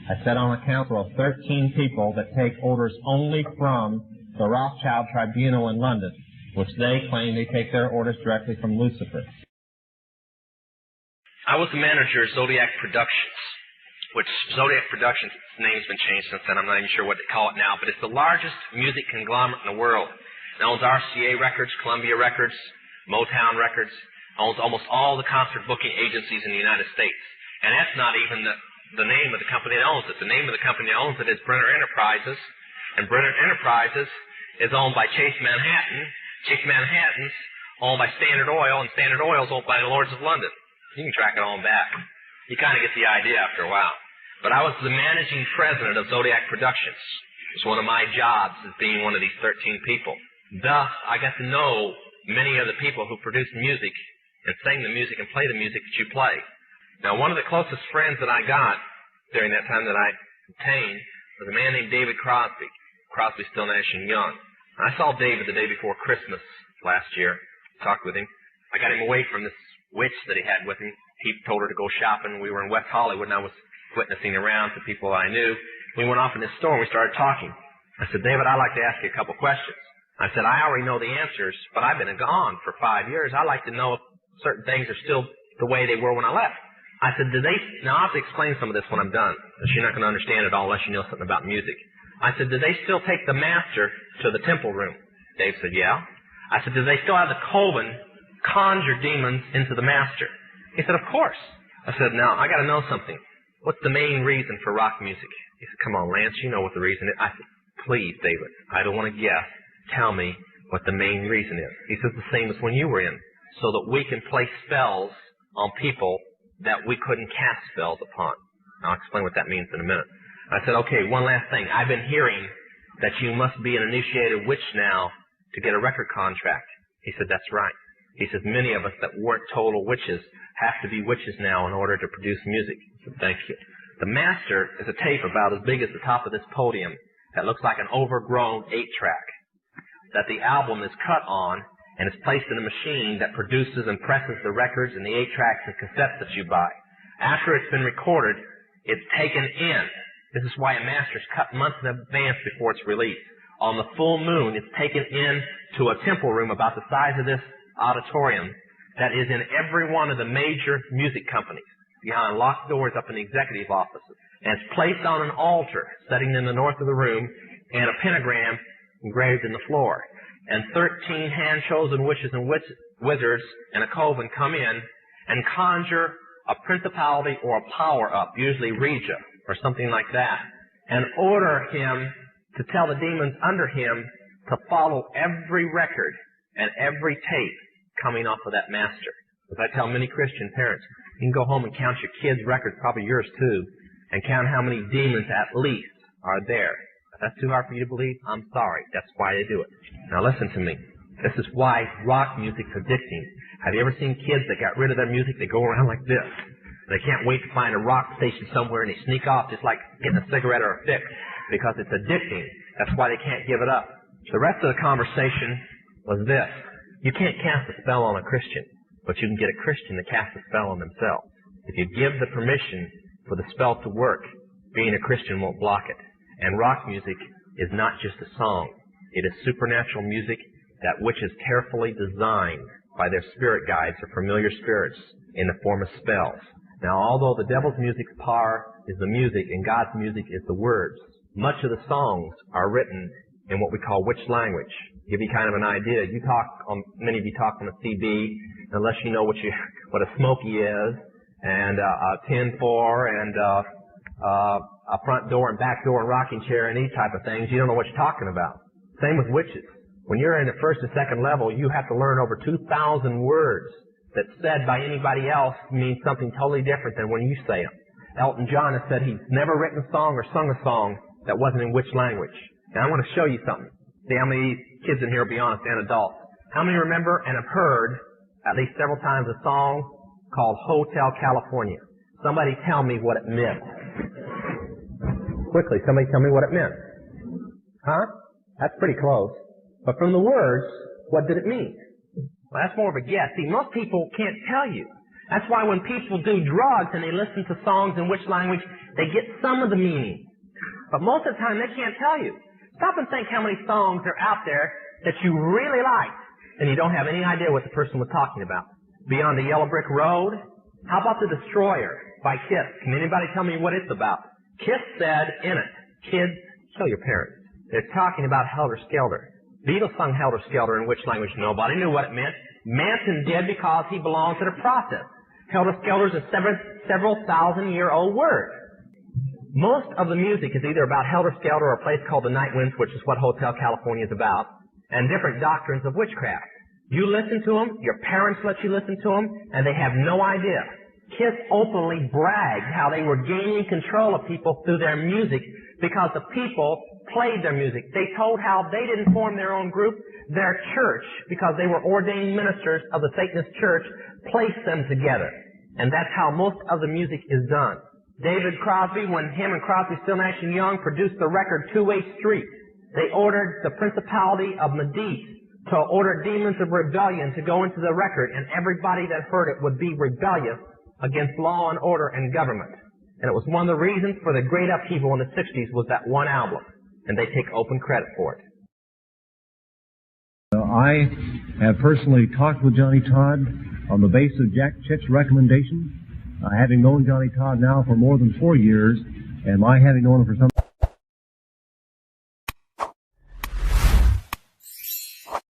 I sat on a council of 13 people that take orders only from the Rothschild Tribunal in London, which they claim they take their orders directly from Lucifer. I was the manager of Zodiac Productions, which Zodiac Productions, its name's been changed since then. I'm not even sure what they call it now, but it's the largest music conglomerate in the world. It owns RCA Records, Columbia Records, Motown Records, owns almost all the concert booking agencies in the United States. And that's not even the name of the company that owns it. The name of the company that owns it is Brenner Enterprises, and Brenner Enterprises is owned by Chase Manhattan. Chase Manhattan's owned by Standard Oil, and Standard Oil is owned by the Lords of London. You can track it on back. You kind of get the idea after a while. But I was the managing president of Zodiac Productions. It's one of my jobs as being one of these 13 people. Thus, I got to know many of the people who produce music and sing the music and play the music that you play. Now, one of the closest friends that I got during that time that I obtained was a man named David Crosby. Crosby, Still, Nash & Young. And I saw David the day before Christmas last year, talked with him. I got him away from this witch that he had with him. He told her to go shopping. We were in West Hollywood, and I was witnessing around to people I knew. We went off in this store, and we started talking. I said, David, I'd like to ask you a couple questions. I said, I already know the answers, but I've been gone for 5 years. I'd like to know if certain things are still the way they were when I left. I said, now I'll have to explain some of this when I'm done, because you're not going to understand it all unless you know something about music. I said, do they still take the master to the temple room? Dave said, yeah. I said, do they still have the coven conjure demons into the master? He said, of course. I said, now, I got to know something. What's the main reason for rock music? He said, come on, Lance, you know what the reason is. I said, please, David, I don't want to guess. Tell me what the main reason is. He says, the same as when you were in, so that we can place spells on people that we couldn't cast spells upon. I'll explain what that means in a minute. I said, okay, one last thing. I've been hearing that you must be an initiated witch now to get a record contract. He said, that's right. He says, many of us that weren't total witches have to be witches now in order to produce music. I said, thank you. The master is a tape about as big as the top of this podium that looks like an overgrown 8-track that the album is cut on, and it's placed in a machine that produces and presses the records and the 8-tracks and cassettes that you buy. After it's been recorded, it's taken in. This is why a master's cut months in advance before it's released. On the full moon, it's taken in to a temple room about the size of this auditorium that is in every one of the major music companies, behind locked doors up in the executive offices. And it's placed on an altar sitting in the north of the room, and a pentagram engraved in the floor. And 13 hand-chosen witches and wizards and a coven come in and conjure a principality or a power up, usually Regia or something like that, and order him to tell the demons under him to follow every record and every tape coming off of that master. As I tell many Christian parents, you can go home and count your kids' records, probably yours too, and count how many demons at least are there. If that's too hard for you to believe, I'm sorry. That's why they do it. Now listen to me. This is why rock music's addicting. Have you ever seen kids that got rid of their music? They go around like this. They can't wait to find a rock station somewhere, and they sneak off just like getting a cigarette or a fix, because it's addicting. That's why they can't give it up. The rest of the conversation was this. You can't cast a spell on a Christian, but you can get a Christian to cast a spell on themselves. If you give the permission for the spell to work, being a Christian won't block it. And rock music is not just a song. It is supernatural music that which is carefully designed by their spirit guides or familiar spirits in the form of spells. Now, although the devil's music's power is the music and God's music is the words, much of the songs are written in what we call witch language. To give you kind of an idea, many of you talk on a CB, unless you know what a smoky is, and a 10-4, and a front door and back door and rocking chair and these type of things, you don't know what you're talking about. Same with witches. When you're in the first and second level, you have to learn over 2,000 words that said by anybody else means something totally different than when you say them. Elton John has said he's never written a song or sung a song that wasn't in witch language. Now I want to show you something. See how many kids in here will be honest, and adults. How many remember and have heard at least several times a song called Hotel California? Somebody tell me what it meant. Quickly, somebody tell me what it meant. Huh? That's pretty close. But from the words, what did it mean? Well, that's more of a guess. See, most people can't tell you. That's why when people do drugs and they listen to songs in which language, they get some of the meaning. But most of the time, they can't tell you. Stop and think how many songs are out there that you really like, and you don't have any idea what the person was talking about. Beyond the Yellow Brick Road? How about The Destroyer by Kiss? Can anybody tell me what it's about? Kiss said in it, kids, kill your parents. They're talking about Helter Skelter. Beatles sung Helter Skelter in which language? Nobody knew what it meant. Manson did because he belongs to the process. Helter Skelter is a several thousand-year-old word. Most of the music is either about Helter Skelter or a place called the Night Winds, which is what Hotel California is about, and different doctrines of witchcraft. You listen to them, your parents let you listen to them, and they have no idea. Kiss openly bragged how they were gaining control of people through their music because the people played their music. They told how they didn't form their own group. Their church, because they were ordained ministers of the Satanist church, placed them together. And that's how most of the music is done. David Crosby, when him and Crosby, Still, Nash & Young produced the record Two-Way Street, they ordered the principality of Medici to order demons of rebellion to go into the record, and everybody that heard it would be rebellious against law and order and government. And it was one of the reasons for the great upheaval in the 60s was that one album. And they take open credit for it. I have personally talked with Johnny Todd on the basis of Jack Chick's recommendation. Having known Johnny Todd now for more than 4 years, and my having known him for some